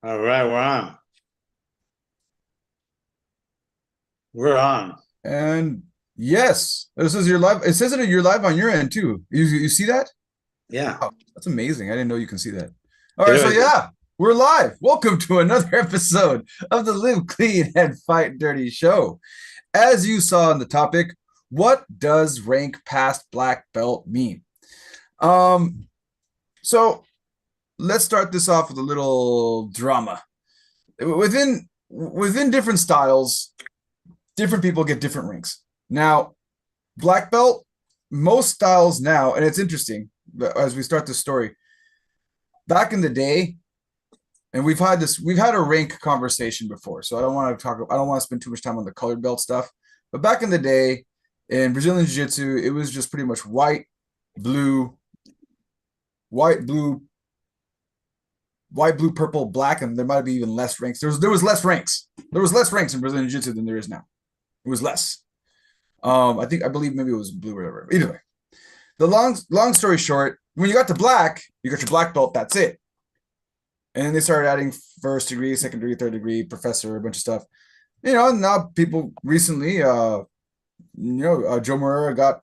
All right, we're on. We're on. And yes, this is your live. It says that you're live on your end too. You see that? Yeah. Oh, that's amazing. I didn't know you can see that. All It right, so was. yeah, we're live. Welcome to another episode of the Live Clean and Fight Dirty show. As you saw in the topic, what does rank past black belt mean? Um, so let's start this off with a little drama. Within different styles, different people get different ranks. Now, black belt, most styles now, and it's interesting as we start this story. Back in the day, and we've had a rank conversation before, so I don't want to spend too much time on the colored belt stuff. But back in the day, in Brazilian Jiu-Jitsu, it was just pretty much blue, white, blue, blue, purple, black, and there might be even less ranks. There was less ranks. There was less ranks in Brazilian Jiu-Jitsu than there is now. It was less. I believe maybe it was blue or whatever. Either way, the long story short, when you got to black, you got your black belt. That's it. And then they started adding first degree, second degree, third degree, professor, a bunch of stuff. Now people recently, Joe Moreira got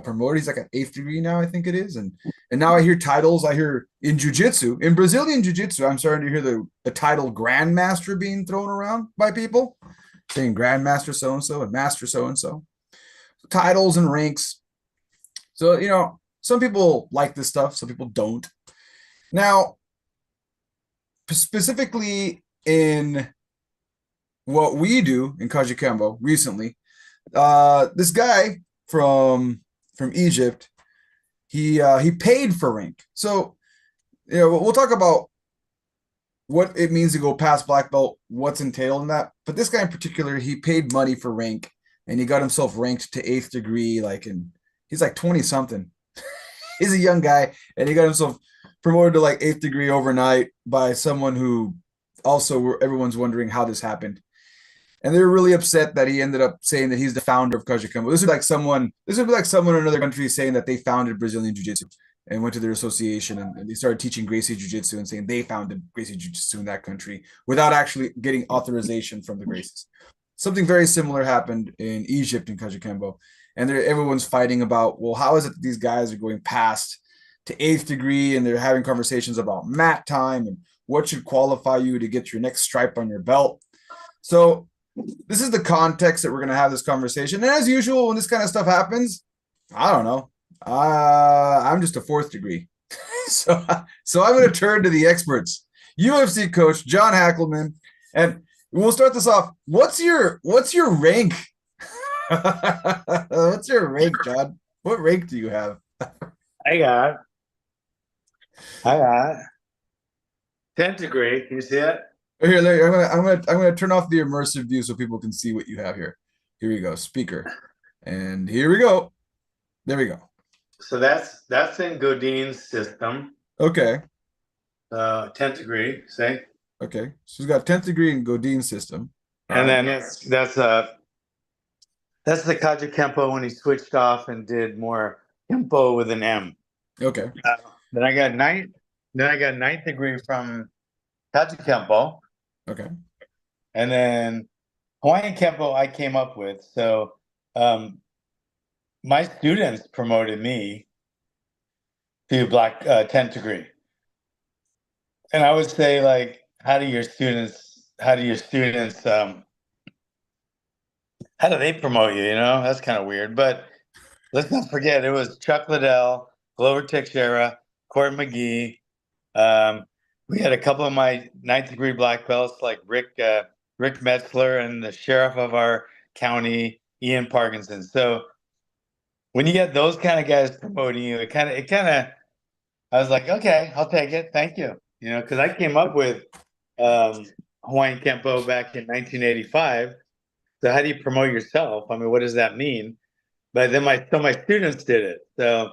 promoted. He's like an eighth degree now, I think it is. And now I hear titles. I hear in jujitsu, in Brazilian jiu-jitsu, I'm starting to hear the title grandmaster being thrown around by people, saying grandmaster so and so and master so and so. Titles and ranks. So, some people like this stuff, some people don't. Now, specifically in what we do in Kajikembo recently, this guy from Egypt, he paid for rank. So, we'll talk about what it means to go past black belt, what's entailed in that. But this guy in particular, he paid money for rank and he got himself ranked to eighth degree, he's like 20 something. He's a young guy and he got himself promoted to like eighth degree overnight by someone who also everyone's wondering how this happened. And they're really upset that he ended up saying that he's the founder of Kajikembo. This would be like someone in another country saying that they founded Brazilian Jiu-Jitsu and went to their association and they started teaching Gracie Jiu-Jitsu and saying they founded Gracie Jiu-Jitsu in that country without actually getting authorization from the Gracies. Something very similar happened in Egypt in Kajikembo. And everyone's fighting about, well, how is it that these guys are going past to eighth degree and they're having conversations about mat time and what should qualify you to get your next stripe on your belt. So this is the context that we're going to have this conversation. And as usual, when this kind of stuff happens, I don't know. I'm just a fourth degree. so I'm going to turn to the experts. UFC coach John Hackelman, and we'll start this off. What's your rank? What's your rank, John? What rank do you have? I got. I got. 10th degree. Can you see it? Here, I'm gonna turn off the immersive view so people can see what you have here. Here we go, speaker, and here we go. There we go. So that's in Godin's system. Okay. 10th degree, say. Okay. So he's got 10th degree in Godin system. All And right. then that's the Kaja Kempo when he switched off and did more Kempo with an M. Okay. Then I got ninth degree from Kaja Kempo. Okay. And then Hawaiian Kempo I came up with. So my students promoted me to black 10th degree. And I would say, like, how do how do they promote you? That's kind of weird. But let's not forget, it was Chuck Liddell, Glover Teixeira, Court McGee. We had a couple of my ninth degree black belts, like Rick Metzler and the sheriff of our county, Ian Parkinson. So when you get those kind of guys promoting you, I was like, okay, I'll take it. Thank you. Because I came up with Hawaiian Kempo back in 1985. So how do you promote yourself? I mean, what does that mean? But then my students did it. So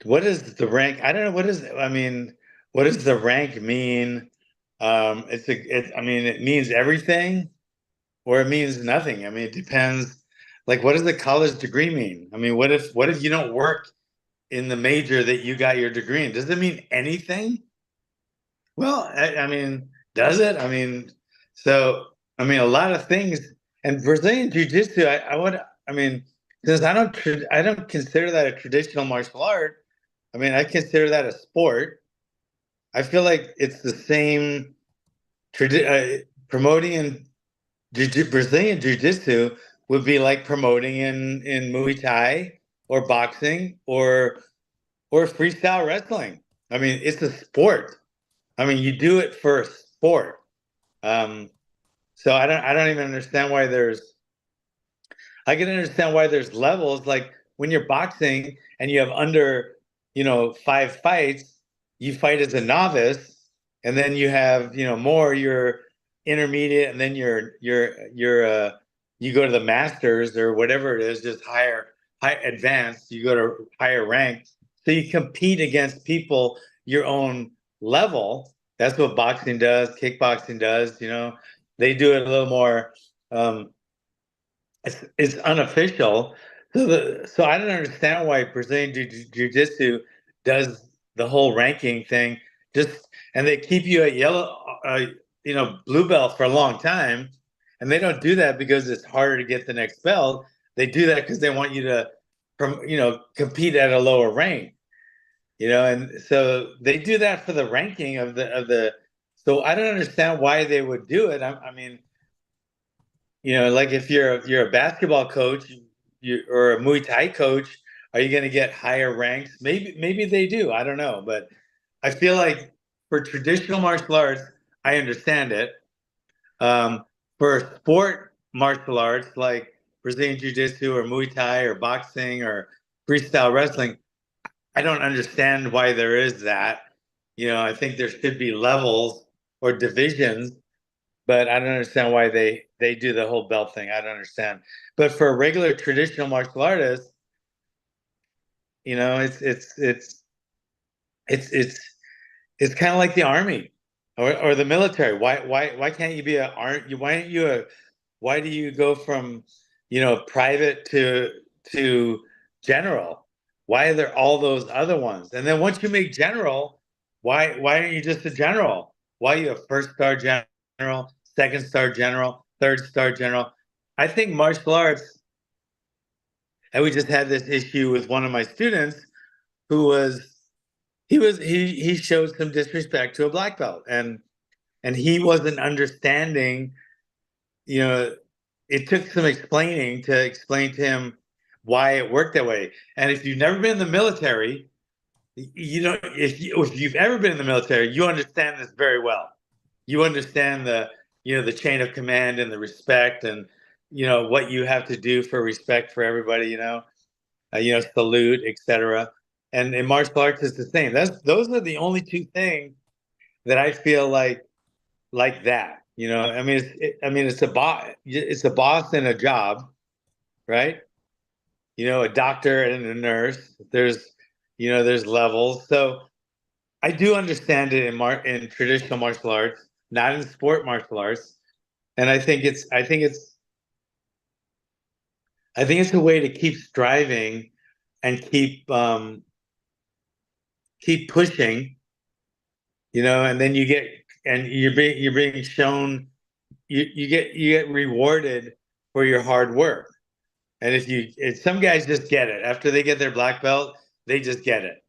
what is the rank? I don't know. What does the rank mean? It means everything or it means nothing. I mean, it depends. Like, what does the college degree mean? I mean, what if you don't work in the major that you got your degree in. Does it mean anything? Well, I mean, does it? I mean, so I mean, a lot of things. And Brazilian Jiu-Jitsu, I would, I mean, since I don't consider that a traditional martial art. I mean, I consider that a sport. I feel like it's the same promoting in Brazilian Jiu-Jitsu would be like promoting in Muay Thai or boxing or freestyle wrestling. I mean, it's a sport. I mean, you do it for sport. Um, so I don't even understand why there's I can understand why there's levels. Like when you're boxing and you have under, 5 fights, you fight as a novice, and then you have, more, you're intermediate, and then you go to the masters or whatever it is, just high advanced, you go to higher rank. So you compete against people your own level. That's what boxing does, kickboxing does, they do it a little more it's unofficial. So I don't understand why Brazilian Jiu-Jitsu does the whole ranking thing. Just and they keep you at blue belt for a long time, and they don't do that because it's harder to get the next belt. They do that because they want you to, compete at a lower rank. And so they do that for the ranking of the. So I don't understand why they would do it. I mean, like if you're a basketball coach, or a Muay Thai coach, are you going to get higher ranks? Maybe they do. I don't know, but I feel like for traditional martial arts, I understand it. For sport martial arts like Brazilian Jiu Jitsu or Muay Thai or boxing or freestyle wrestling, I don't understand why there is that. I think there should be levels or divisions, but I don't understand why they do the whole belt thing. I don't understand. But for a regular traditional martial artist, it's it's kind of like the army or the military. Why can't you be a aren't you why aren't you a why do you go from private to general? Why are there all those other ones? And then once you make general, why aren't you just a general? Why are you a first star general, second star general, third star general? I think martial arts, and we just had this issue with one of my students who he showed some disrespect to a black belt, and he wasn't understanding. you know it took some explaining to explain to him why it worked that way. And if you've never been in the military, if you've ever been in the military, you understand this very well. You understand the chain of command and the respect, and what you have to do for respect for everybody. Salute, etc. And in martial arts, it's the same. Those are the only two things that I feel like that. I mean, it's a boss and a job, right? A doctor and a nurse. There's levels. So I do understand it in traditional martial arts, not in sport martial arts. And I think it's a way to keep striving and keep pushing. And then you're being shown, you get rewarded for your hard work. And if some guys just get it after they get their black belt, they just get it.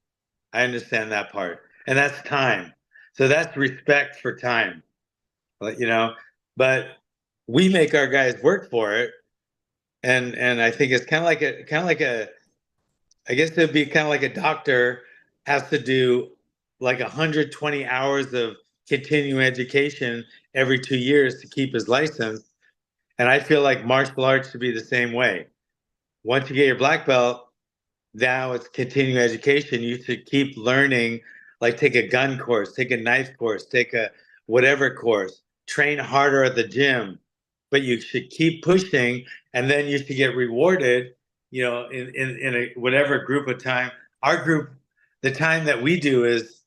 I understand that part, and that's time. So that's respect for time, but we make our guys work for it, and I think it's kind of like a I guess it'd be kind of like a doctor has to do like 120 hours of continuing education every 2 years to keep his license. And I feel like martial arts should be the same way. Once you get your black belt, now it's continuing education. You should keep learning, like take a gun course, take a knife course, take a whatever course, train harder at the gym, but you should keep pushing, and then you should get rewarded, in a whatever group of time. Our group, the time that we do is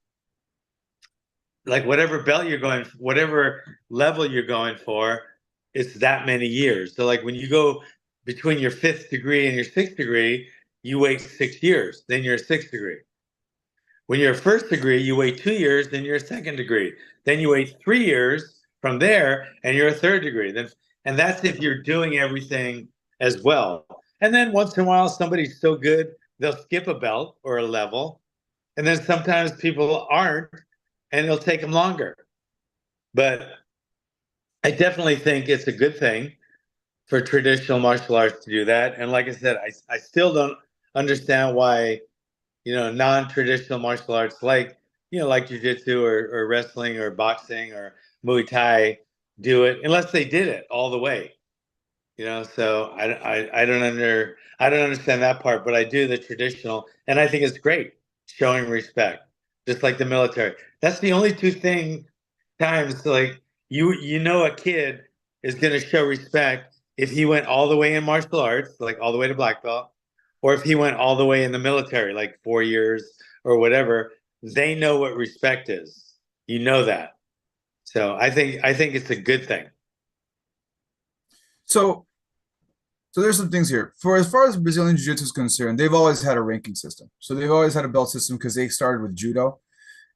like whatever belt you're going, whatever level you're going for, it's that many years. So like when you go between your fifth degree and your sixth degree, you wait 6 years, then you're a sixth degree. When you're a first degree, you wait 2 years, then you're a second degree. Then you wait 3 years from there, and you're a third degree. And that's if you're doing everything as well. And then once in a while, somebody's so good, they'll skip a belt or a level. And then sometimes people aren't, and it'll take them longer. But I definitely think it's a good thing for traditional martial arts to do that. And like I said, I still don't understand why, non-traditional martial arts like, like jujitsu or wrestling or boxing or Muay Thai do it unless they did it all the way. So I don't understand that part, but I do the traditional, and I think it's great showing respect, just like the military. That's the only two times like a kid is going to show respect if he went all the way in martial arts, like all the way to black belt, or if he went all the way in the military, like 4 years or whatever. They know what respect is. You know that. So I think it's a good thing. So so there's some things here. For as far as Brazilian Jiu-Jitsu is concerned, they've always had a ranking system. So they've always had a belt system because they started with judo.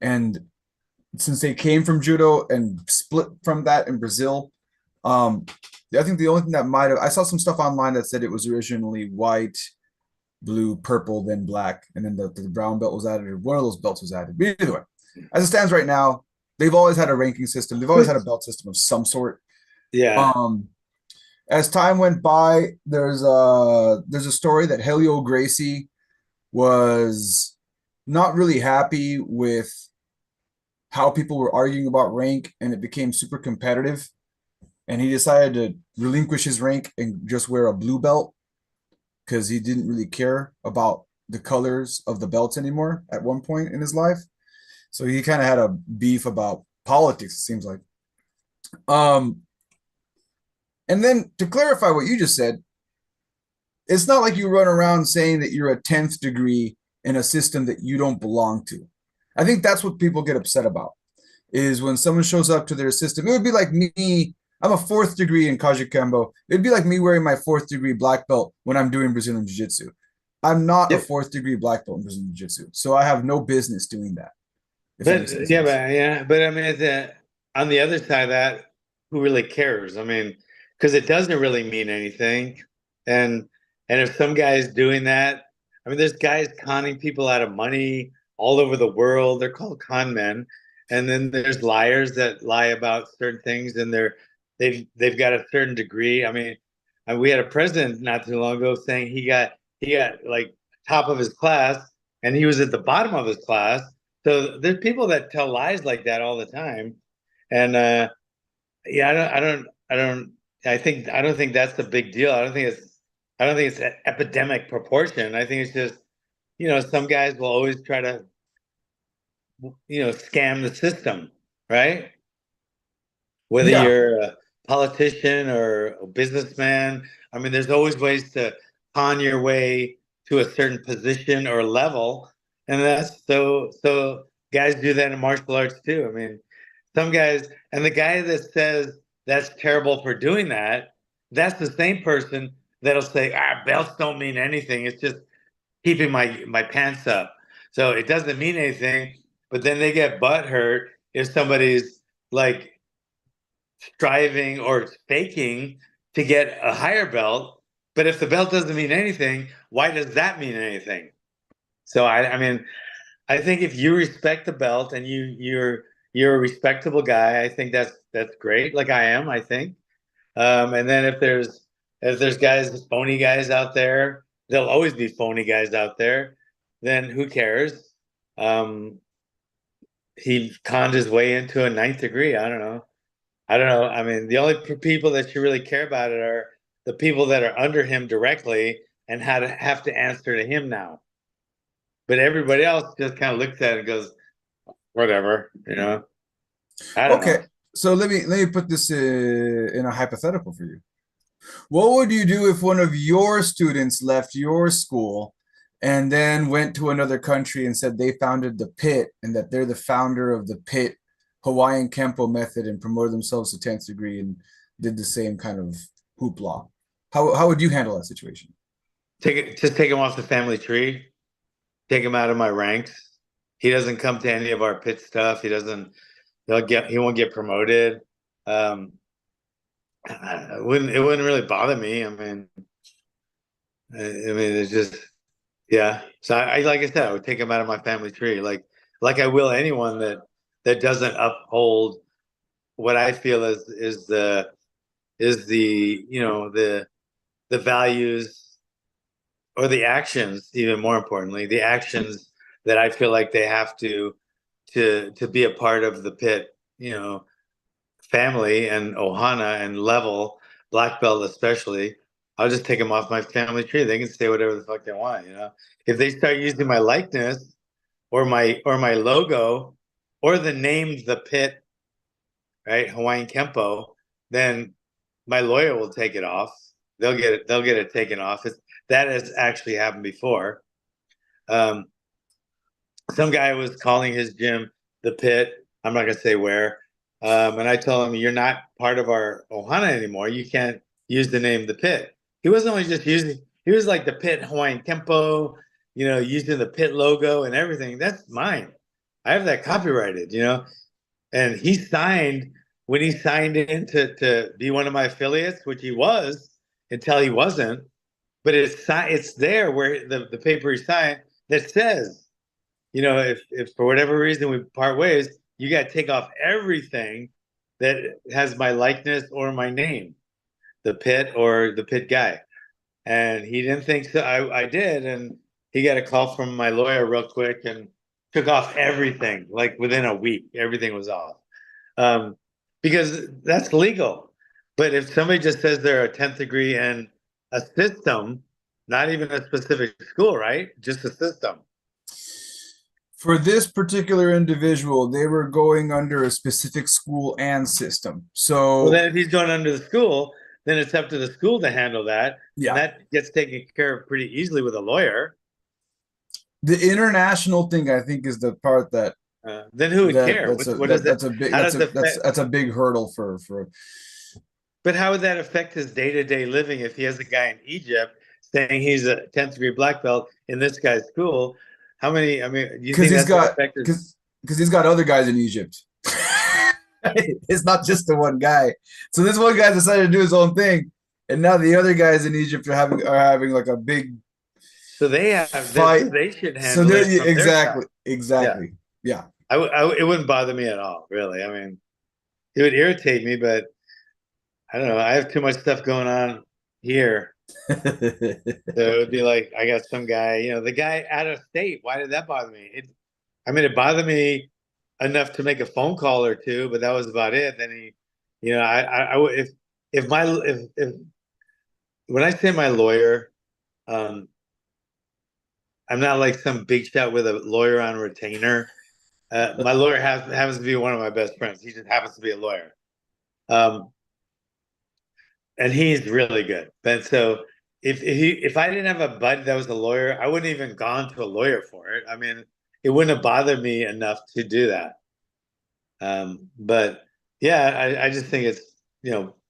And since they came from judo and split from that in Brazil, um, I think the only thing that might have I saw some stuff online that said it was originally white, blue, purple, then black, and then the brown belt was added, or one of those belts was added. But either way, as it stands right now, they've always had a ranking system. They've always had a belt system of some sort. Yeah. Um, as time went by, there's a story that Helio Gracie was not really happy with how people were arguing about rank, and it became super competitive. And he decided to relinquish his rank and just wear a blue belt because he didn't really care about the colors of the belts anymore at one point in his life. So he kind of had a beef about politics, it seems like. Um, and then to clarify what you just said, it's not like you run around saying that you're a 10th degree in a system that you don't belong to. I think that's what people get upset about is when someone shows up to their system. It would be like me. I'm a fourth degree in Kajikembo. It'd be like me wearing my fourth degree black belt when I'm doing Brazilian Jiu Jitsu. I'm not a Yep. fourth degree black belt in Brazilian Jiu Jitsu. So I have no business doing that, if that makes any But yeah, sense. but I mean, on the other side of that, who really cares? I mean, because it doesn't really mean anything. And if some guy's doing that, I mean, there's guys conning people out of money all over the world. They're called con men. And then there's liars that lie about certain things, and they've got a certain degree. I mean, we had a president not too long ago saying he got like top of his class, and he was at the bottom of his class. So there's people that tell lies like that all the time, and yeah, I don't think that's the big deal. I don't think it's an epidemic proportion. I think it's just, some guys will always try to, scam the system, right? Whether Yeah. you're a politician or a businessman, I mean, there's always ways to con your way to a certain position or level, and that's so guys do that in martial arts too. I mean, some guys, and the guy that says that's terrible for doing that, that's the same person that'll say, belts don't mean anything. It's just keeping my pants up. So it doesn't mean anything, but then they get butt hurt if somebody's like striving or faking to get a higher belt. But if the belt doesn't mean anything, why does that mean anything? So I mean, I think if you respect the belt and you're a respectable guy, I think that's great. Like I am, I think. And then if there's guys, phony guys out there, there'll always be phony guys out there. Then who cares? Um, he conned his way into a ninth degree. I don't know. I don't know. I mean, the only people that should really care about it are the people that are under him directly and have to answer to him now. But everybody else just kind of looks at it and goes, whatever, I don't know. Okay. So let me put this in a hypothetical for you. What would you do if one of your students left your school and then went to another country and said they founded the Pit and that they're the founder of the Pit Hawaiian Kempo method and promoted themselves to 10th degree and did the same kind of hoopla? How would you handle that situation? just take him off the family tree, take him out of my ranks. He doesn't come to any of our pit stuff. He won't get promoted. Um, it wouldn't really bother me. I mean, it's just, yeah. So like I said, I would take him out of my family tree, like I will anyone that doesn't uphold what I feel is the the values or the actions, even more importantly, the actions that I feel like they have to be a part of the pit, family and Ohana and level, black belt especially. I'll just take them off my family tree. They can say whatever the fuck they want. If they start using my likeness or my logo or the name the pit, right, Hawaiian Kempo, then my lawyer will take it off. They'll get it taken off. That has actually happened before. Um, some guy was calling his gym the Pit. I'm not gonna say where. And I told him, "You're not part of our Ohana anymore. You can't use the name the Pit." He wasn't only just using; he was like the Pit Hawaiian Kempo, using the Pit logo and everything. That's mine. I have that copyrighted. And when he signed in to be one of my affiliates, which he was until he wasn't. But it's there where the paper he signed that says, if for whatever reason we part ways, you got to take off everything that has my likeness or my name, the pit or the pit guy. And he didn't think so. I did, and he got a call from my lawyer real quick and took off everything. Like within a week, everything was off, um, because that's legal. But if somebody just says they're a 10th degree and a system, not even a specific school, right? Just a system. For this particular individual, they were going under a specific school and system. Well, So then if he's going under the school, then it's up to the school to handle that. And yeah, that gets taken care of pretty easily with a lawyer. the international thing I think is the part that Then who would that care? that's a What does that? that's a big How does it affect? that's a big hurdle for But how would that affect his day-to-day living if he has a guy in Egypt saying he's a 10th degree black belt in this guy's school? How many? I mean, do you because think he's that's going to got affect his? because he's got other guys in Egypt. It's not just the one guy. So this one guy decided to do his own thing, and now the other guys in Egypt are having like a big So they have this. fight. So they should So handle there, it from their side. Yeah, exactly, yeah. it wouldn't bother me at all, really. I mean, it would irritate me, but I don't know. I have too much stuff going on here. So it would be like I got some guy, the guy out of state. Why did that bother me? It bothered me enough to make a phone call or two, but that was about it. Then if when I say my lawyer, um, I'm not like some big shot with a lawyer on retainer. My lawyer happens to be one of my best friends. He just happens to be a lawyer, um, and he's really good. And so if I didn't have a buddy that was a lawyer, I wouldn't even gone to a lawyer for it. I mean, it wouldn't have bothered me enough to do that. But yeah, I just think it's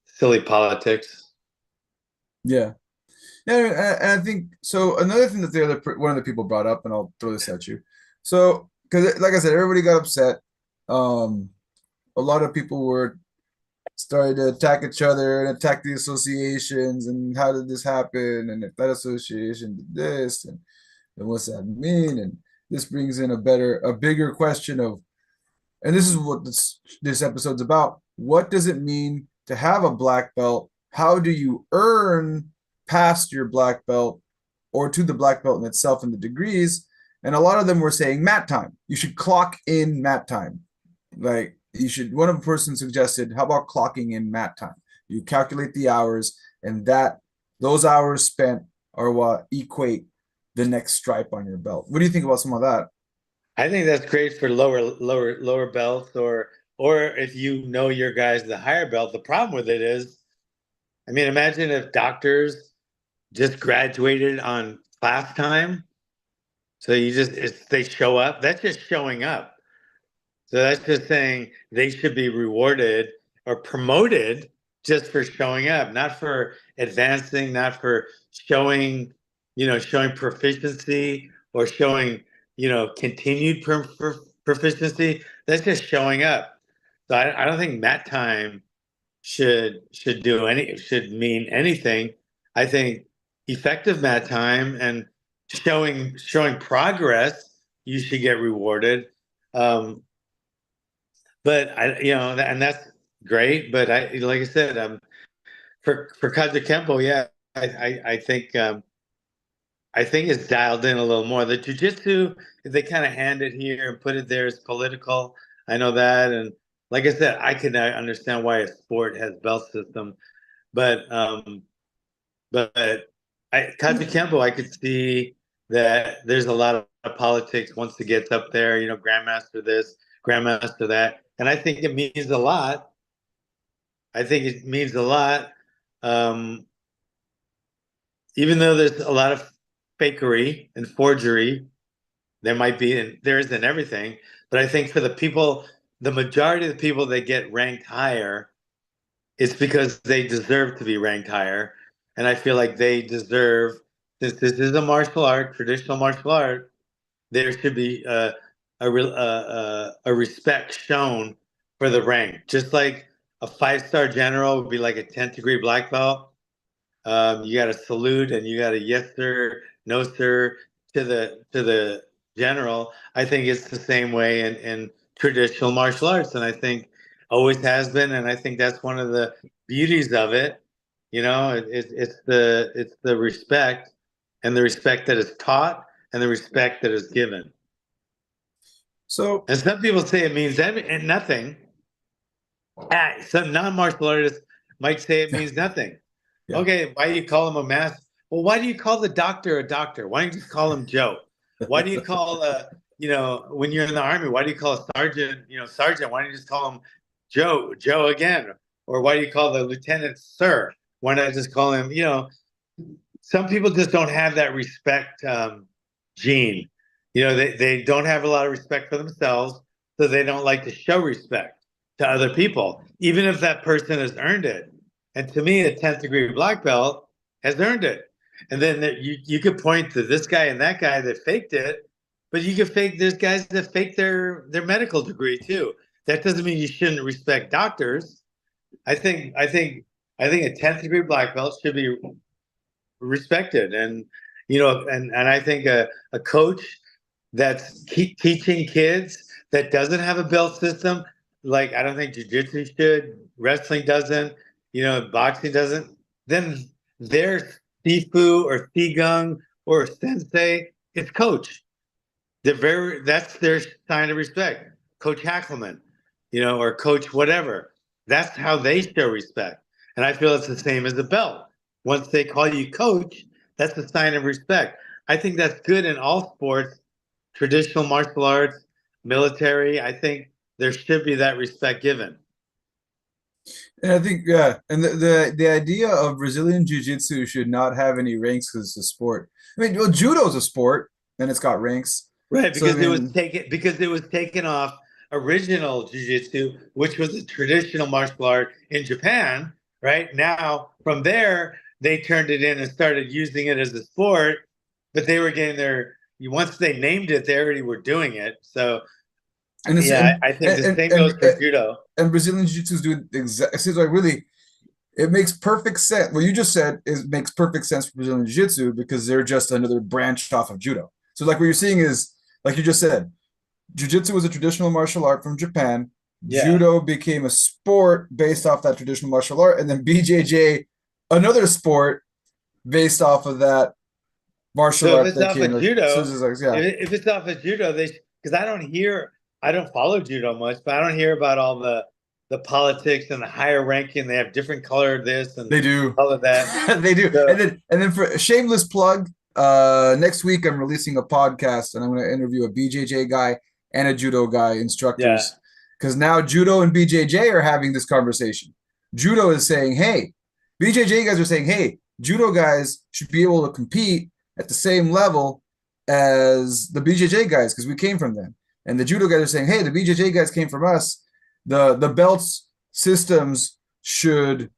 silly politics. Yeah. Yeah, and I think so. Another thing that one of the people brought up, and I'll throw this at you. So, because like I said, everybody got upset. Um, a lot of people were started to attack each other and attack the associations, and how did this happen? And if that association did this, and what's that mean? And this brings in a bigger question of, and this is what this episode's about. What does it mean to have a black belt? How do you earn past your black belt or to the black belt in itself in the degrees? And a lot of them were saying mat time. You should clock in mat time. Like you should, one of the person suggested, how about clocking in mat time? You calculate the hours, and those hours spent are what equate the next stripe on your belt. What do you think about some of that? I think that's great for lower belts, or if you know your guys the higher belt. The problem with it is, imagine if doctors just graduated on class time. So if they show up, that's just showing up. So that's just saying they should be rewarded or promoted just for showing up, not for advancing, not for showing, showing proficiency or showing, continued proficiency. That's just showing up. So I don't think mat time should mean anything. I think effective mat time and showing progress, you should get rewarded. Um, but and that's great. But like I said, for Kaja Kempo, yeah, I think it's dialed in a little more. The jujitsu, they kind of hand it here and put it there as political. I know that, and like I said, I can understand why a sport has belt system, but but Kaja Kempo, I could see that there's a lot of politics once it gets up there. Grandmaster this, Grandmaster that, and I think it means a lot. I think it means a lot. Um, Even though there's a lot of fakery and forgery, there is in everything. But I think for the majority of the people that get ranked higher, it's because they deserve to be ranked higher. And I feel like they deserve, since this is a martial art, traditional martial art, there should be a respect shown for the rank. Just like a 5-star general would be like a 10th degree black belt. You got to salute and you got to yes sir, no sir to the general. I think it's the same way in traditional martial arts, and I think always has been, and I think that's one of the beauties of it. It's the respect, and the respect that is taught and the respect that is given. So And some people say it means nothing. Some non-martial artists might say it yeah, means nothing. yeah. Okay, why do you call him a master? Well, why do you call the doctor a doctor? Why don't you just call him Joe? Why do you call when you're in the army, why do you call a sergeant, sergeant? Why don't you just call him Joe again? Or why do you call the lieutenant sir? Why not just call him, some people just don't have that respect gene. They don't have a lot of respect for themselves, so they don't like to show respect to other people, even if that person has earned it. And to me, a 10th degree black belt has earned it. And then you could point to this guy and that guy that faked it, but you could there's guys that fake their medical degree too. That doesn't mean you shouldn't respect doctors. I think a 10th degree black belt should be respected. And I think a coach that's teaching kids that doesn't have a belt system, like I don't think jiu-jitsu should, wrestling doesn't, boxing doesn't, then their Sifu or Sigung or Sensei, it's coach. That's their sign of respect. Coach Hackelman, or coach whatever. That's how they show respect. And I feel it's the same as a belt. Once they call you coach, that's a sign of respect. I think that's good in all sports, traditional martial arts, military. I think there should be that respect given. And I think, yeah, and the idea of Brazilian Jiu-Jitsu should not have any ranks because it's a sport. I mean, well, judo's a sport and it's got ranks. Right, So I mean, because it was taken off original jiu-jitsu, which was a traditional martial art in Japan, right? Now, from there, they turned it in and started using it as a sport, but they were getting once they named it, they already were doing it. So, and it's yeah, I think the same goes for judo. and Brazilian Jiu-Jitsu is doing exactly. It seems like really, it makes perfect sense. What you just said makes perfect sense for Brazilian Jiu-Jitsu because they're just another branch off of judo. So like what you're seeing is, like you just said, Jiu-Jitsu was a traditional martial art from Japan. Yeah. Judo became a sport based off that traditional martial art, and then BJJ, another sport based off of that martial So if art it's that off came. of judo, So it's just like, yeah, if it's off of judo, because I don't follow judo much, but I don't hear about all the politics and the higher ranking. They have different color this and they do. color that. They do. So And then for a shameless plug, next week I'm releasing a podcast and I'm going to interview a BJJ guy and a judo guy, yeah. instructors, because now judo and BJJ are having this conversation. Judo is saying, hey, BJJ guys are saying, hey, judo guys should be able to compete at the same level as the BJJ guys because we came from them. And the judo guys are saying, hey, the BJJ guys came from us. The belts systems should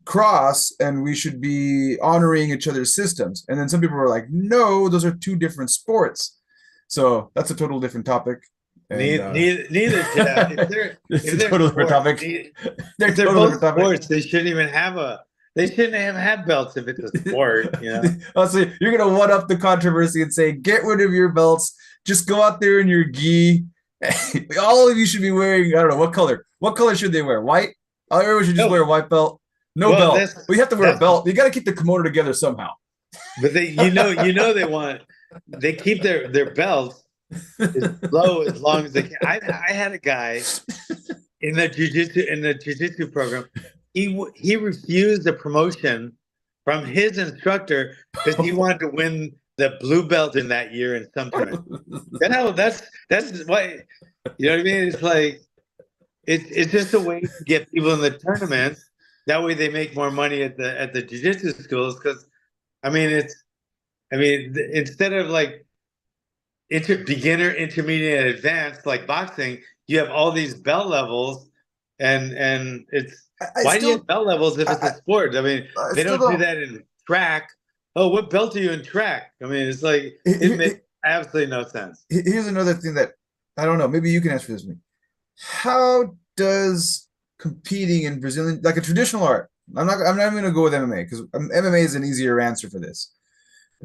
cross and we should be honoring each other's systems. And then some people were like, no, those are two different sports. So that's a total different topic. And Neither if they're it's if a they're total different sports, topic. They're if they're total different both topic. sports, they shouldn't have had belts if it's a sport, you know. Also, you're gonna one up the controversy and say, get rid of your belts. Just go out there in your gi. All of you should be wearing, I don't know what color. What color should they wear? White? Everyone should just wear No, a white belt. No well, belt. Well, you have to wear a that's belt. You got to keep the kimono together somehow. but they keep their belts as low as long as they can. I had a guy in the jujitsu program. He refused a promotion from his instructor because he wanted to win the blue belt in that year in some tournament. That's why, you know what I mean? It's like it's just a way to get people in the tournaments. That way they make more money at the jiu-jitsu schools. Because instead of like beginner, intermediate, and advanced like boxing, you have all these belt levels, and it's I why do you still, have belt levels if it's I, a sport? I mean, I they still don't do don't. that in track. Oh, what belt are you in track? I mean, it's like it makes absolutely no sense. Here's another thing that I don't know. Maybe you can answer this for me. How does competing in Brazilian, like a traditional art, I'm not even going to go with MMA because MMA is an easier answer for this.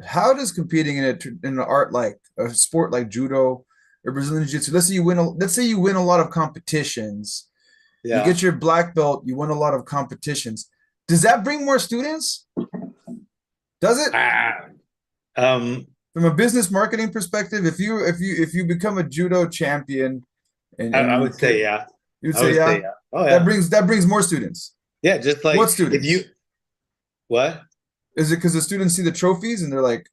How does competing in an art like a sport like judo or Brazilian jiu-jitsu, let's say you win a lot of competitions, you Yeah. get your black belt, you win a lot of competitions. Does that bring more students? Does it? Ah, um, From a business marketing perspective, if you become a judo champion and I you would say yeah. you'd I say would say yeah, yeah. Oh yeah. that brings more students. Yeah, just What like if you students? what? Is it because the students see the trophies and they're like,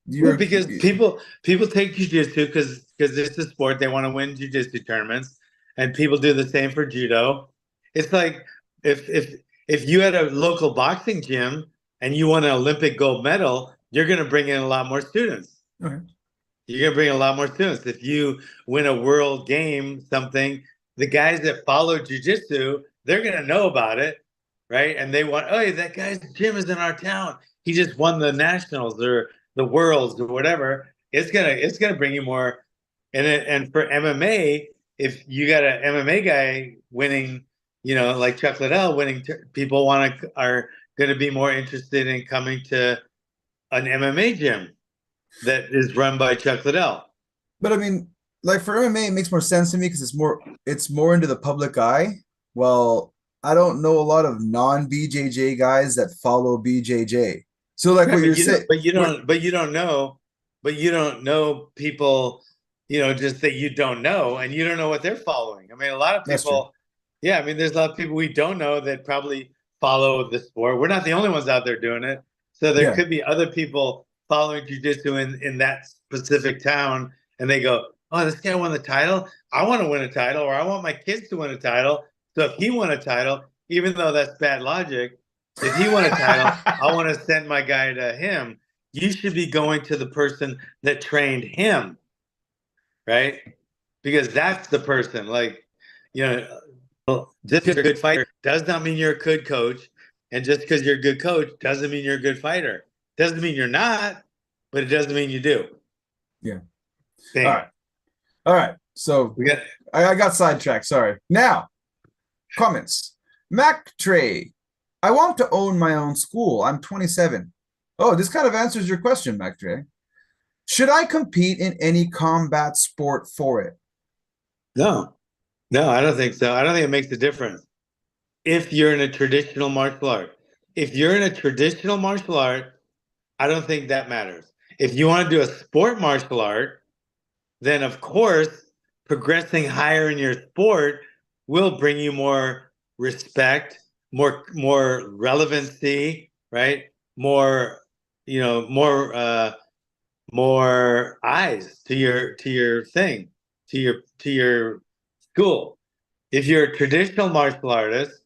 Well, you're because people take jujitsu because it's a sport. They want to win jujitsu tournaments, and people do the same for judo. It's like if you had a local boxing gym and you won an Olympic gold medal, you're going to bring in a lot more students. okay. You're going to bring a lot more students. If you win a world game, something, the guys that follow jujitsu, they're going to know about it, right? And they want, oh, hey, that guy's gym is in our town. He just won the nationals or the worlds or whatever. It's gonna bring you more. And for MMA, if you got an MMA guy winning, like Chuck Liddell winning, people are going to be more interested in coming to an MMA gym that is run by Chuck Liddell. But I mean, like for MMA, it makes more sense to me because it's more into the public eye. Well, I don't know a lot of non-BJJ guys that follow BJJ. So like Right, what but you're you don't, saying, what but you don't know people, just that you don't know, and you don't know what they're following. I mean, a lot of that's true. people, yeah, I mean, there's a lot of people we don't know that probably follow the sport. We're not the only ones out there doing it, so there Yeah. could be other people following jujitsu in that specific town, and they go, "Oh, this guy won the title. I want to win a title, or I want my kids to win a title. So if he won a title, even though that's bad logic." If he won a title, I want to send my guy to him. You should be going to the person that trained him, right? Because that's the person. Like, just because you're a good fighter does not mean you're a good coach. And just because you're a good coach doesn't mean you're a good fighter. Doesn't mean you're not, but it doesn't mean you do. Yeah. All Bam. right. All right. So We got I got sidetracked. Sorry. Now, comments. Mac Trey. I want to own my own school. I'm 27. Oh, this kind of answers your question, Mac Trey. Should I compete in any combat sport for it? no, no, I don't think so. I don't think it makes a difference. If you're in a traditional martial art, if you're in a traditional martial art, I don't think that matters. If you want to do a sport martial art, then of course, progressing higher in your sport will bring you more respect, more relevancy, right? More, more eyes to your thing, to your school. If you're a traditional martial artist,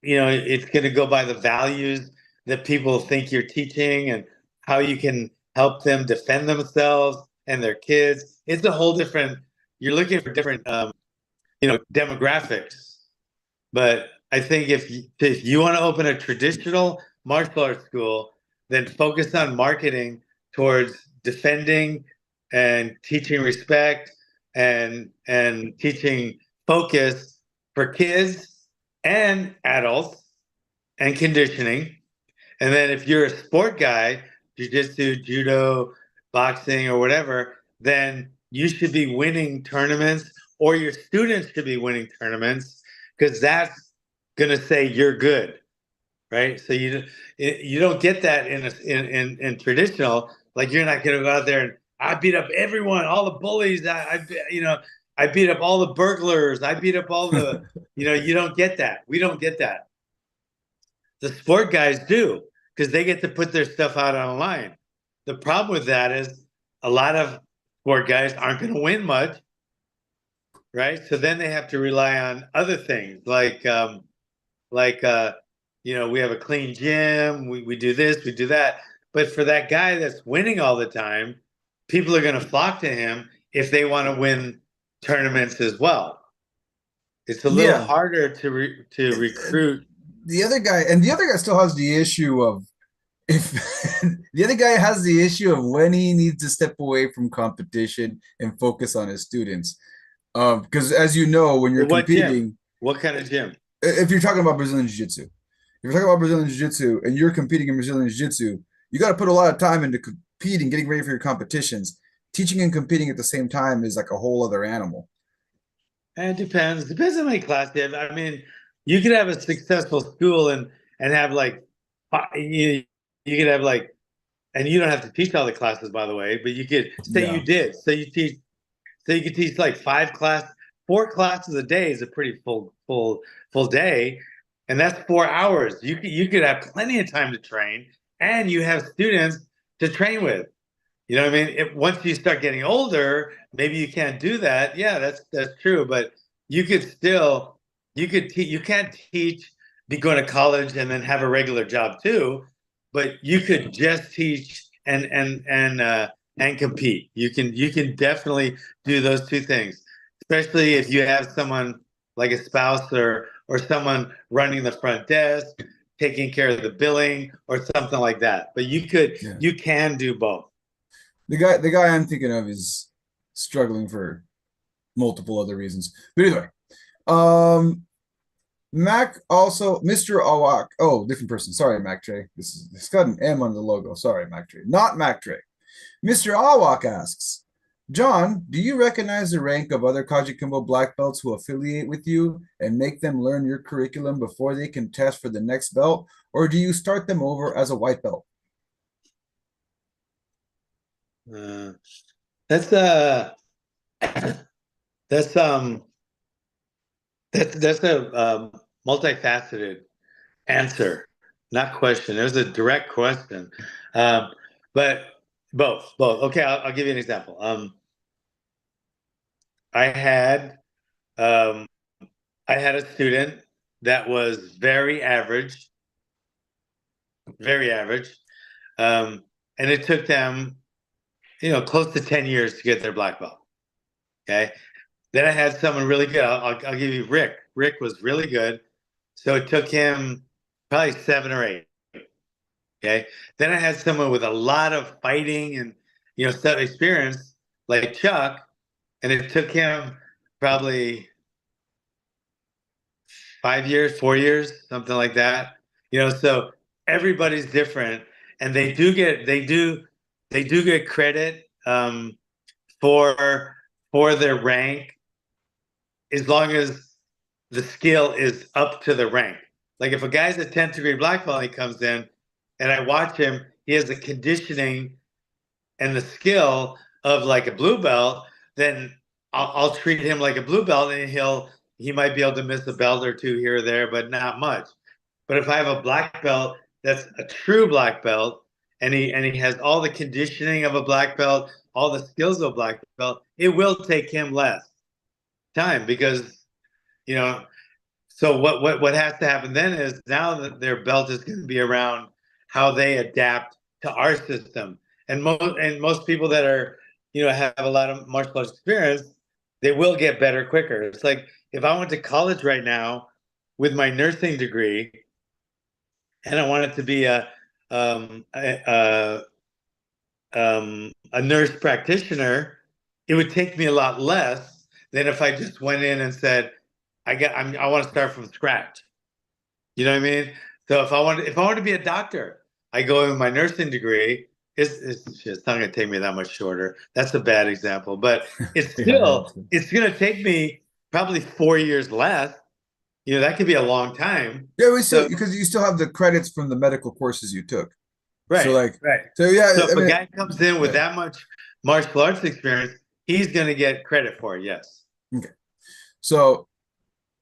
it's going to go by the values that people think you're teaching and how you can help them defend themselves and their kids. It's a whole different, you're looking for different, demographics. But I think if you want to open a traditional martial arts school, then focus on marketing towards defending and teaching respect and teaching focus for kids and adults and conditioning. And then if you're a sport guy, jujitsu, judo, boxing, or whatever, then you should be winning tournaments, or your students should be winning tournaments, because that's gonna say you're good, right? So you don't get that in traditional. Like you're not gonna go out there and I beat up everyone, all the bullies. I beat up all the burglars. I beat up all the you don't get that. We don't get that. The sport guys do because they get to put their stuff out online. The problem with that is a lot of sport guys aren't going to win much, right? So then they have to rely on other things like we have a clean gym, we do this, we do that. But for that guy that's winning all the time, people are going to flock to him if they want to win tournaments as well. It's a little Yeah. harder to recruit. The other guy still has the issue of if the other guy has the issue of when he needs to step away from competition and focus on his students. Because as you know, when you're What gym? competing, What kind of gym? if you're talking about Brazilian Jiu-Jitsu, if you're talking about Brazilian Jiu-Jitsu and you're competing in Brazilian Jiu-Jitsu, you got to put a lot of time into competing, getting ready for your competitions. Teaching and competing at the same time is like a whole other animal. It depends. Depends on how many classes you have. I mean, you could have a successful school and have like you could have like, and you don't have to teach all the classes, by the way, but you could say you Yeah. did. So you could teach like 4 classes a day is a pretty full day, and that's 4 hours. You could have plenty of time to train, and you have students to train with. You know what I mean? Once you start getting older, maybe you can't do that. Yeah, that's true. But you could still you can't teach, be going to college and then have a regular job too. But you could just teach and compete. You can definitely do those two things, especially if you have someone like a spouse or someone running the front desk, taking care of the billing or something like that. But Yeah. you can do both. The guy I'm thinking of is struggling for multiple other reasons. But anyway, um, Mac also Mr. Awak. Oh, different person. Sorry, Mac Trey. It's got an M on the logo. Sorry, Mac Trey. Not Mac Trey. Mr. Awak asks, John, do you recognize the rank of other Kaji Kimbo black belts who affiliate with you and make them learn your curriculum before they can test for the next belt, or do you start them over as a white belt? Uh, that's that's that's a multifaceted answer, not question. There's a direct question, um, but both. Okay, I'll give you an example. I had um, I had a student that was very average, and it took them close to 10 years to get their black belt. Okay. Then I had someone really good. I'll give you Rick. Rick was really good. So it took him probably 7 or 8. Okay. Then I had someone with a lot of fighting and, stuff experience like Chuck. And it took him probably 5 years, 4 years, something like that. So everybody's different and they do get credit for their rank as long as the skill is up to the rank. Like if a guy's a 10th degree black belt and he comes in and I watch him, he has the conditioning and the skill of like a blue belt, then I'll treat him like a blue belt and he might be able to miss a belt or two here or there, but not much. But if I have a black belt that's a true black belt and he has all the conditioning of a black belt, all the skills of a black belt, it will take him less time because you know so what has to happen then is now that their belt is going to be around how they adapt to our system. And most people that are have a lot of martial arts experience, they will get better quicker. It's like if I went to college right now with my nursing degree, and I wanted to be um, a, a nurse practitioner, it would take me a lot less than if I just went in and said, I want to start from scratch. You know what I mean? So if I want to be a doctor, I go in with my nursing degree. It's not going to take me that much shorter. That's a bad example, but Yeah, it's going to take me probably 4 years less. You know, that could be a long time. yeah. We still So because you still have the credits from the medical courses you took. So right, like, right. so yeah. So I if a mean, guy comes in with yeah. that much martial arts experience, he's going to get credit for it. Yes. Okay. So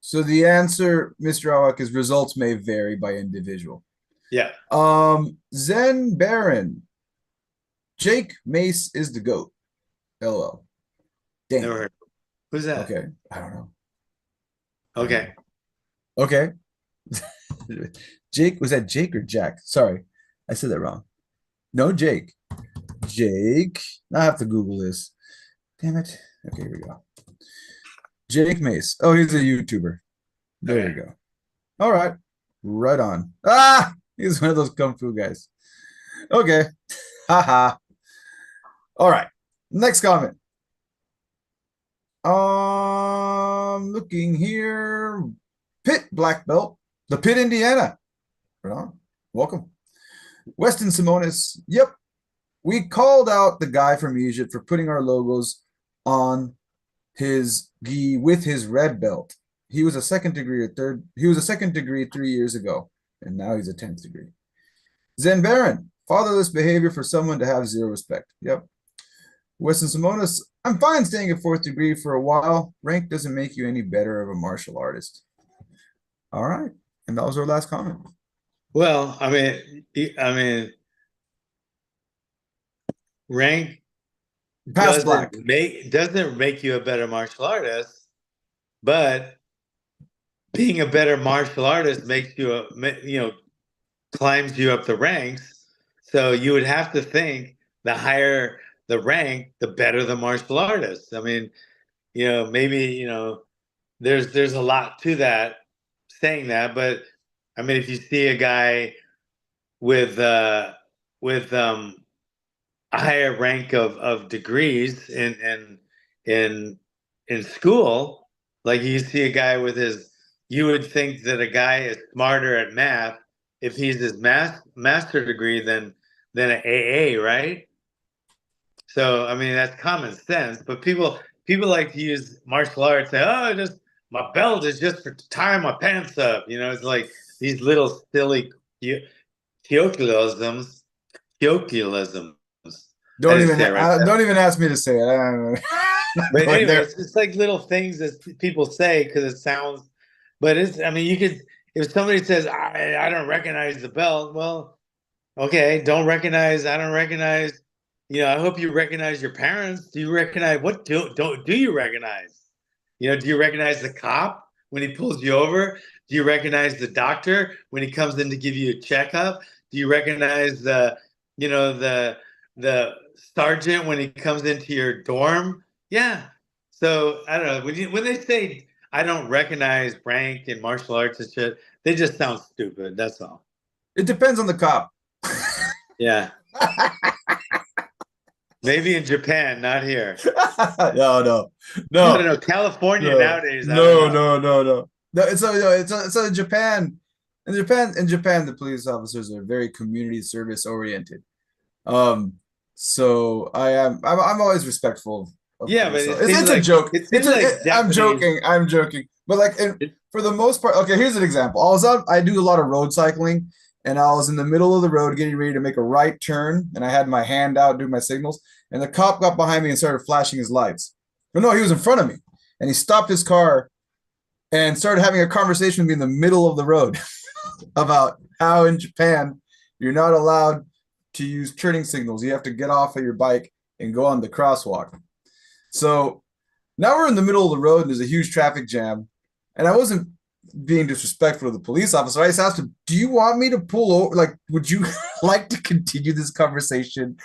so the answer, Mr. Awak, is results may vary by individual. Yeah. Zen Baron, Jake Mace is the GOAT. LOL. Never Damn. heard. Who's that? Okay. I don't know. I don't Okay. know. Okay. Jake, was that Jake or Jack? Sorry, I said that wrong. No, Jake. Jake. I have to Google this. Damn it. Okay, here we go. Jake Mace. Oh, he's a YouTuber. There we Okay. go. All right. Right on. Ah, he's one of those kung fu guys. Okay. Haha. All right. Next comment. Looking here. Pit Black Belt. The Pit, Indiana. Right on. Welcome. Weston Simonis. Yep. We called out the guy from Egypt for putting our logos on his gi with his red belt. He was a second degree or third. He was a second degree 3 years ago, and now he's a 10th degree. Zen Baron, fatherless behavior for someone to have zero respect. Yep. Weston Simonis, I'm fine staying at fourth degree for a while. Rank doesn't make you any better of a martial artist. All right. And that was our last comment. Well, I mean, rank Pass black. doesn't make you a better martial artist, but being a better martial artist makes you climbs you up the ranks. So you would have to think the higher the rank, the better the martial artist. I mean, maybe there's a lot to that saying that, but I mean, if you see a guy with with a higher rank of degrees in in school, like you see a guy with his, you would think that a guy is smarter at math if he's his master degree than an AA, right? So I mean that's common sense, but people like to use martial arts, say, oh, just my belt is just for tying my pants up. It's like these little silly colloquialisms. Colloquialisms. I Don't didn't even say it right. don't even ask me to say it. I'm not But going anyway, there. it's like little things that people say because it sounds. But I mean, you could, if somebody says, I don't recognize the belt. Well, okay, don't recognize. I don't recognize. I hope you recognize your parents. Do you recognize what don't do you recognize? Do you recognize the cop when he pulls you over? Do you recognize the doctor when he comes in to give you a checkup? Do you recognize the sergeant when he comes into your dorm? Yeah. So I don't know. When they say I don't recognize rank in martial arts and shit, they just sound stupid. That's all. It depends on the cop. Yeah. Maybe in Japan, not here. No, no, I don't no, know. California no, nowadays, I don't no, know. no, no, no. No, it's a Japan. In Japan, the police officers are very community service oriented. Um, so I'm always respectful of Yeah, but police. It's a joke. it seems like I'm Japanese. joking. I'm joking. But like, for the most part, okay. Here's an example. I do a lot of road cycling, and I was in the middle of the road getting ready to make a right turn, and I had my hand out doing my signals, and the cop got behind me and started flashing his lights. But no, he was in front of me, and he stopped his car and started having a conversation with me in the middle of the road about how in Japan you're not allowed to use turning signals. You have to get off of your bike and go on the crosswalk. So now we're in the middle of the road and there's a huge traffic jam. And I wasn't being disrespectful to the police officer. I just asked him, do you want me to pull over? Like, would you like to continue this conversation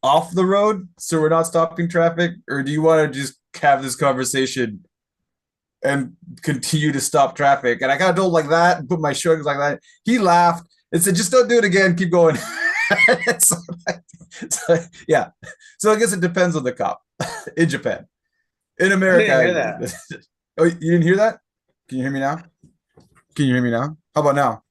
off the road so we're not stopping traffic? Or do you want to just have this conversation and continue to stop traffic. And I kind of told like that and put my shrugs like that. He laughed and said, just don't do it again. Keep going. so, so, yeah. So I guess it depends on the cop in Japan. In I didn't America, hear that. oh, you didn't hear that? Can you hear me now? Can you hear me now? How about now?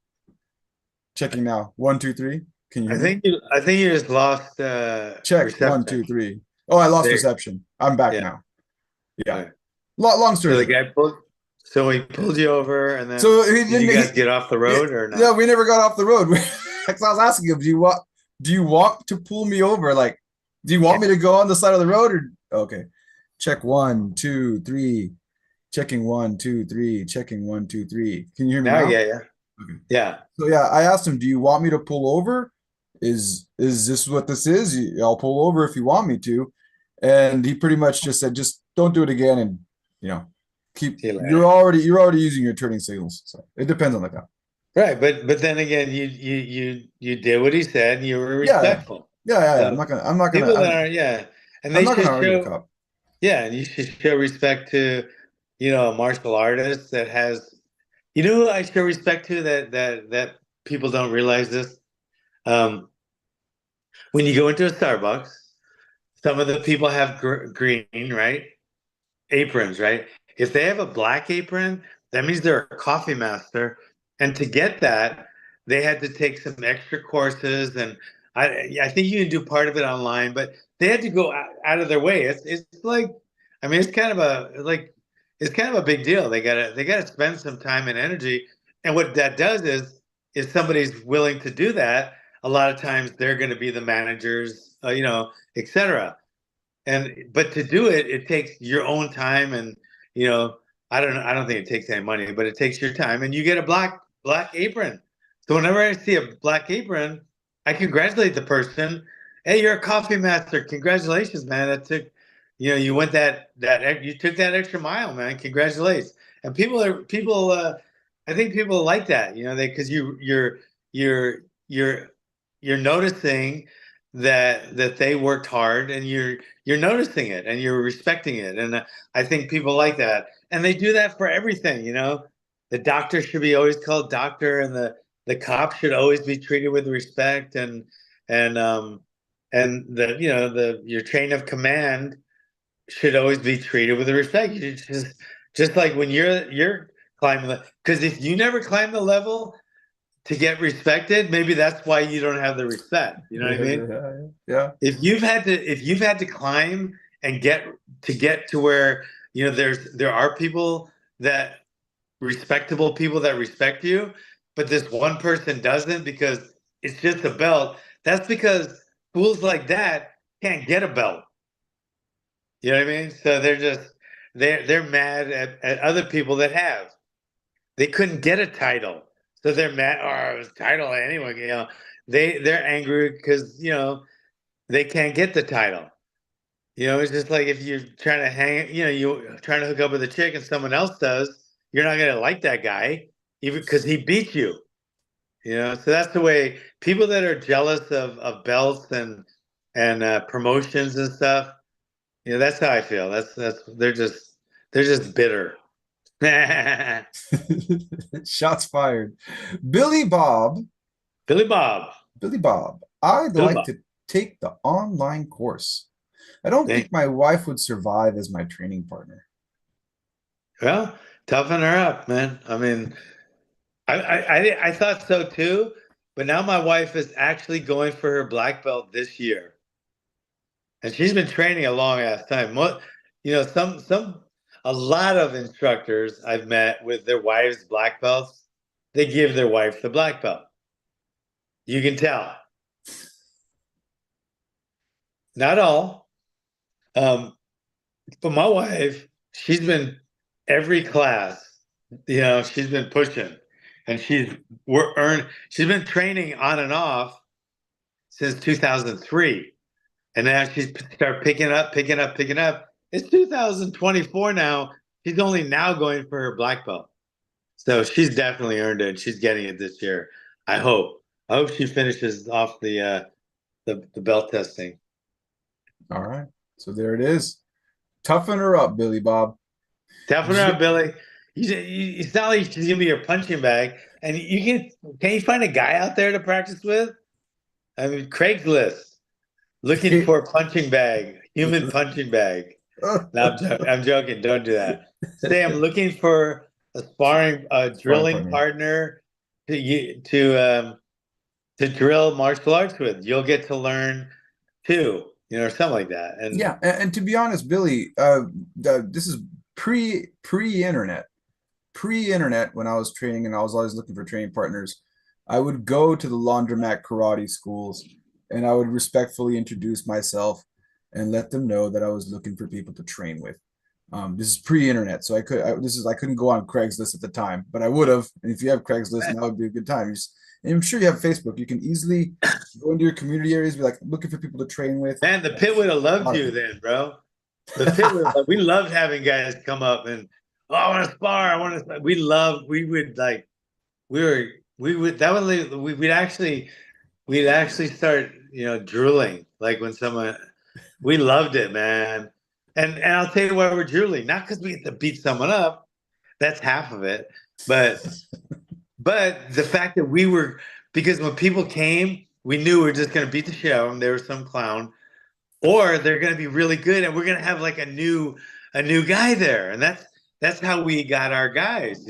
Checking now. One, two, three. Can you hear me? I think you just lost Check. One, reception. two, three. Oh, I lost There. reception. I'm back Yeah. now. Yeah. Right. Long So story the short. guy pulled. So he pulled you over, and then So he did you didn't. guys get off the road or Yeah, not? we never got off the road. Because I was asking him, Do you want to pull me over? Like, do you want me to go on the side of the road or okay? Check one, two, three. Checking one, two, three. Checking one, two, three. Can you hear me Now I now? get you. Okay. Yeah. So yeah, I asked him, "Do you want me to pull over? Is this what this is? I'll pull over if you want me to." And he pretty much just said, "Just don't do it again." And you know, keep See you later. you're already using your turning signals. So it depends on the guy. Right, but then again, you did what he said, and you were Yeah, yeah, respectful. yeah. So I'm people that are, yeah, and I'm they not gonna should argue with show, cop. yeah, and you should show respect to, a martial artist that has, who I show respect to that people don't realize this. Um, when you go into a Starbucks, some of the people have green, right? Aprons, right? If they have a black apron, that means they're a coffee master. And to get that, they had to take some extra courses. And I think you can do part of it online, but they had to go out of their way. It's like, I mean, it's kind of a big deal. They gotta spend some time and energy. And what that does is, if somebody's willing to do that, a lot of times they're going to be the managers, etc. And but to do it, it takes your own time, and you know I don't think it takes any money, but it takes your time, and you get a black apron. So whenever I see a black apron, I congratulate the person. Hey, you're a coffee master. Congratulations, man. That took, you went you took that extra mile, man. Congratulations. And I think people like that, because you're you're noticing that they worked hard, and you're noticing it, and you're respecting it. And I think people like that, and they do that for everything. The doctor should be always called doctor, and the cop should always be treated with respect, and and the your chain of command should always be treated with respect. You just like when you're climbing because if you never climb the level to get respected, maybe that's why you don't have the respect. You know what I mean? Yeah. If you've had to climb and get to where there are people that respectable people that respect you, but this one person doesn't because it's just a belt. That's because fools like that can't get a belt. You know what I mean? So they're mad at other people that have. They couldn't get a title, so they're mad. Or a title anyway. They're angry because they can't get the title. It's just like if you're trying to you're trying to hook up with a chick and someone else does, you're not gonna like that guy, even because he beat you. So that's the way people that are jealous of belts and promotions and stuff. That's how I feel. That's they're just bitter. Billy Shots fired. Billy Bob, Bob. Billy Bob, I'd Billy like Bob. to take the online course. I don't Thank think my wife would survive as my training partner. Well, toughen her up, man. I mean, I thought so too, but now my wife is actually going for her black belt this year, and she's been training a long ass time. A lot of instructors I've met with their wives' black belts, they give their wife the black belt. You can tell. Not all, um, but my wife, she's been every class. She's been pushing, and She's been training on and off since 2003, and now she's start picking up, picking up. It's 2024 now. She's only now going for her black belt, so she's definitely earned it. She's getting it this year. I hope. I hope she finishes off the belt testing. All right. So there it is. Toughen her up, Billy Bob. Tapping around, Billy. It's not like you should give me your punching bag. And can you find a guy out there to practice with? I mean, Craigslist looking for a punching bag, human punching bag. No, I'm joking. Don't do that. Say I'm looking for a Sparring drilling partner. partner to drill martial arts with. You'll get to learn too, or something like that. And Yeah, and to be honest, Billy, this is pre-internet. Pre-internet, when I was training and I was always looking for training partners, I would go to the laundromat karate schools and I would respectfully introduce myself and let them know that I was looking for people to train with. This is pre-internet, so I couldn't go on Craigslist at the time, but I would have. And if you have Craigslist, now would be a good time. And I'm sure you have Facebook. You can easily go into your community areas, be like looking for people to train with. man, the pit would have A loved lot of you people. then, bro. The pit would have, we loved having guys come up and I want to spar. I want to. We would like we would that would we'd actually start drooling like when someone we loved it, man. And I'll tell you why we're drooling, not because we get to beat someone up. That's half of it, but the fact that we were because when people came, we knew we were just going to beat the shit out of them. There was some clown, or they're going to be really good, and we're going to have like a new guy there, and that's how we got our guys.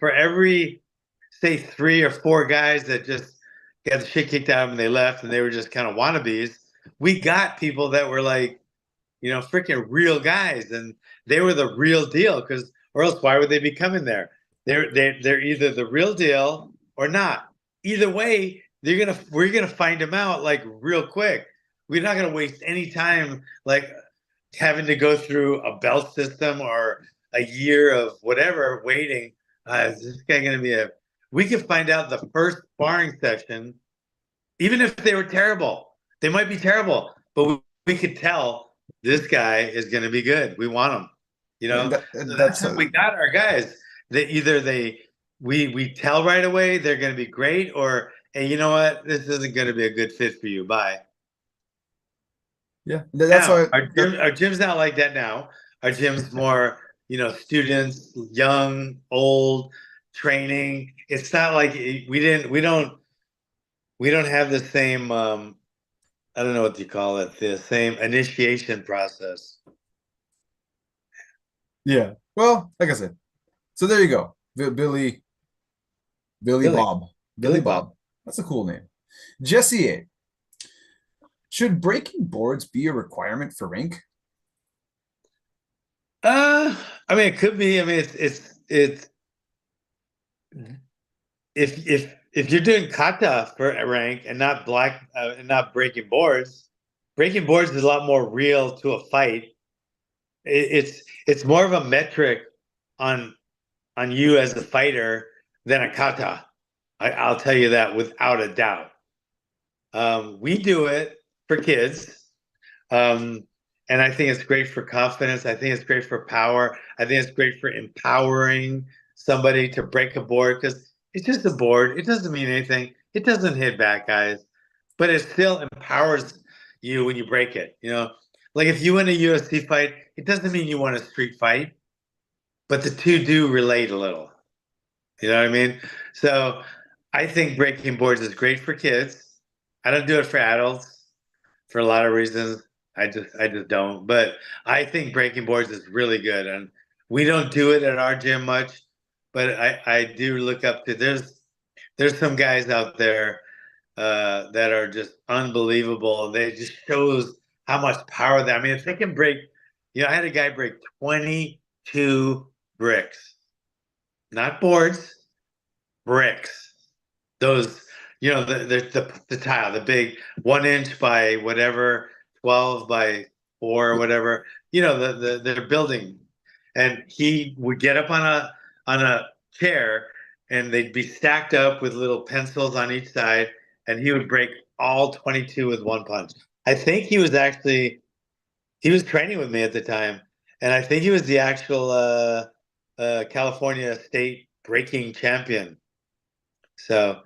For every say 3 or 4 guys that just got the shit kicked out of them and they left, and they were just kind of wannabes. We got people that were like freaking real guys, and they were the real deal. Because, or else, why would they be coming there? They're either the real deal or not. Either way, we're gonna find them out like real quick. We're not gonna waste any time like having to go through a belt system or a year of whatever waiting. Is this guy gonna be a? We could find out the first sparring session, even if they were terrible. They might be terrible, but we could tell this guy is going to be good. We want him, And So that's that's how we got our guys. That either we tell right away they're going to be great, or hey, you know what, this isn't going to be a good fit for you. Bye. yeah, that's Now why our gym's not like that now. Our gym's more students, young, old, training. It's not like we don't have the same I don't know what you call it, the same initiation process. yeah. Well, like I said, so there you go. Billy Billy, Bob. Billy Billy Bob. Bob. That's a cool name. Jesse A. Should breaking boards be a requirement for rank? Uh, I mean, it could be. I mean, it's if you're doing kata for a rank and not black and not breaking boards is a lot more real to a fight. It's more of a metric on you as a fighter than a kata. I'll tell you that without a doubt. We do it for kids. Um, and I think it's great for confidence. I think it's great for power. I think it's great for empowering somebody to break a board because it's just a board. It doesn't mean anything. It doesn't hit back, guys, but it still empowers you when you break it. Like if you win a UFC fight, it doesn't mean you won a street fight, but the two do relate a little. You know what I mean? So I think breaking boards is great for kids. I don't do it for adults for a lot of reasons. I just don't. But I think breaking boards is really good, and we don't do it at our gym much. But I do look up to there's some guys out there that are just unbelievable. They just shows how much power that. I mean, if they can break, I had a guy break 22 bricks, not boards, bricks. Those, the tile, the big 1 inch by whatever, 12 by 4 or whatever. They're building, and he would get up on a chair, and they'd be stacked up with little pencils on each side, and he would break all 22 with one punch. I think he was training with me at the time, and I think he was the actual California state breaking champion. So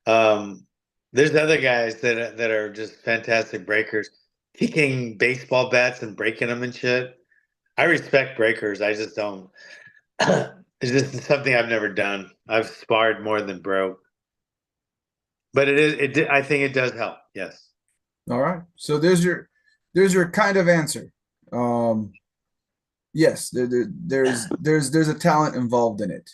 there's other guys that are just fantastic breakers, kicking baseball bats and breaking them and shit. I respect breakers. I just don't. It's just something I've never done. I've sparred more than broke, but it is. I think it does help. Yes. All right. So there's your kind of answer. Um, yes, there's a talent involved in it.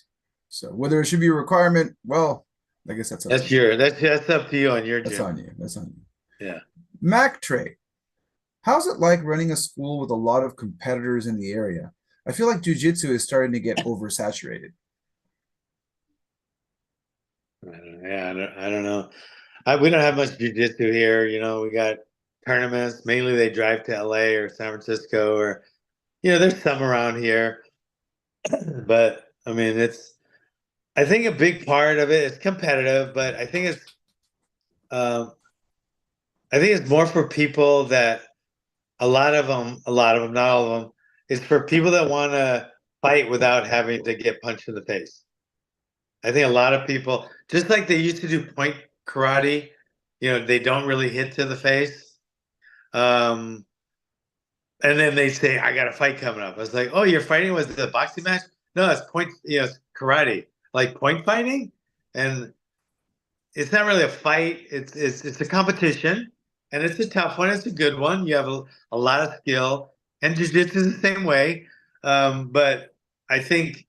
So whether it should be a requirement, well, I guess that's up to That's you. your. That's up to you on your That's gym. on you. That's on you. Yeah. Mac Trey, how's it like running a school with a lot of competitors in the area? I feel like jujitsu is starting to get oversaturated. I don't know. We don't have much jujitsu here. We got tournaments. Mainly they drive to LA or San Francisco, or there's some around here. But I mean, I think a big part of it is competitive, but um, I think it's more for people that a lot of them, not all of them, is for people that want to fight without having to get punched in the face. I think a lot of people, just like they used to do point karate, they don't really hit to the face. Um, and then they say, I got a fight coming up. I was like, oh, you're fighting with the boxing match? No, it's it's karate, like point fighting. And it's not really a fight. It's a competition, and it's a tough one. It's a good one. You have a lot of skill, and jujitsu is the same way. But I think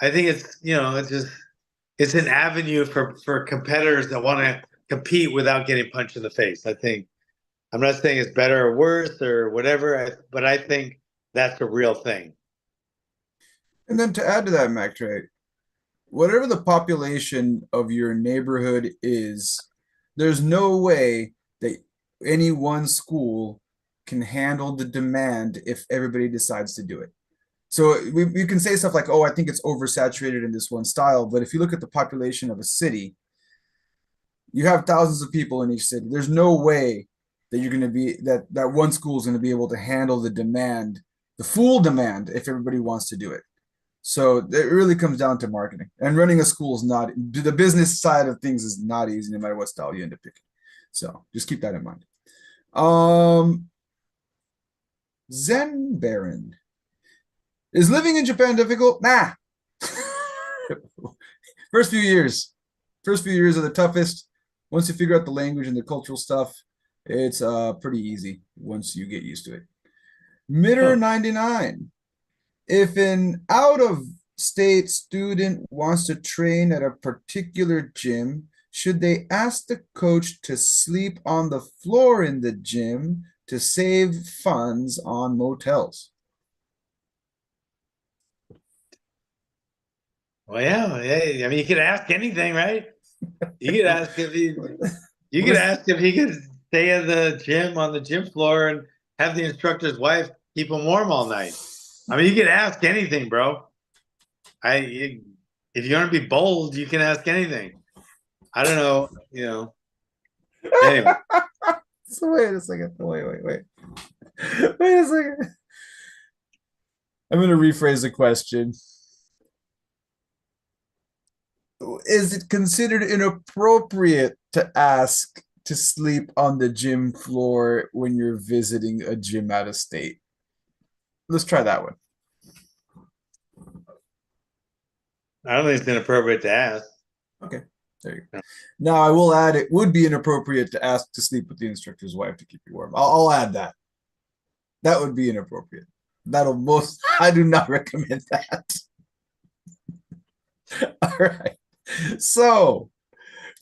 it's it's just it's an avenue for competitors that want to compete without getting punched in the face. I think I'm not saying it's better or worse or whatever, but I think that's a real thing. And then to add to that, Mac Trey, whatever the population of your neighborhood is, there's no way that any one school can handle the demand if everybody decides to do it. So we can say stuff like, oh, I think it's oversaturated in this one style. But if you look at the population of a city, you have thousands of people in each city. There's no way that you're going to be that one school is going to be able to handle the demand, the full demand, if everybody wants to do it. So it really comes down to marketing. And running a school is not the business side of things is not easy, no matter what style you end up picking. So just keep that in mind. Um, Zen Baron. Is living in Japan difficult? Nah. First few years. First few years are the toughest. Once you figure out the language and the cultural stuff, it's pretty easy once you get used to it. Mitter Oh. 99. If an out of state student wants to train at a particular gym, should they ask the coach to sleep on the floor in the gym to save funds on motels? Well, yeah. I mean, you could ask anything, right? You could ask if he You What could is ask if he could stay at the gym on the gym floor and have the instructor's wife keep him warm all night. I mean, you could ask anything, bro. If you want to be bold, you can ask anything. I don't know. Anyway, so wait a second. Wait. Wait a second. I'm going to rephrase the question. Is it considered inappropriate to ask to sleep on the gym floor when you're visiting a gym out of state? Let's try that one. I don't think it's inappropriate to ask. Okay, there you go. Now I will add it would be inappropriate to ask to sleep with the instructor's wife to keep you warm. I'll add that. That would be inappropriate. That'll most I do not recommend that. All right. So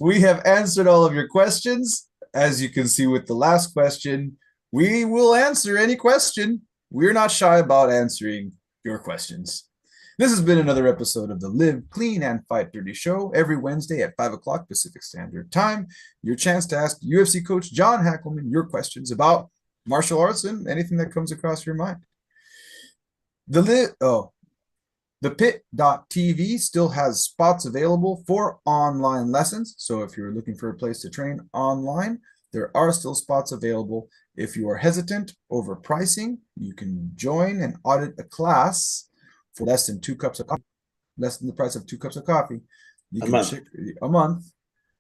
we have answered all of your questions. As you can see with the last question, we will answer any question. We're not shy about answering your questions. This has been another episode of the Live Clean and Fight Dirty show every Wednesday at 5 o'clock Pacific Standard Time. Your chance to ask UFC coach John Hackelman your questions about martial arts and anything that comes across your mind. The Pit.tv still has spots available for online lessons. So if you're looking for a place to train online, there are still spots available. If you are hesitant over pricing, you can join and audit a class for less than 2 cups of coffee, less than the price of 2 cups of coffee. You A can month. check a month.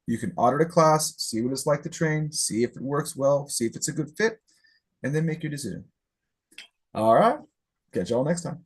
You can audit a class, see what it's like to train, see if it works well, see if it's a good fit, and then make your decision. All right. Catch y'all next time.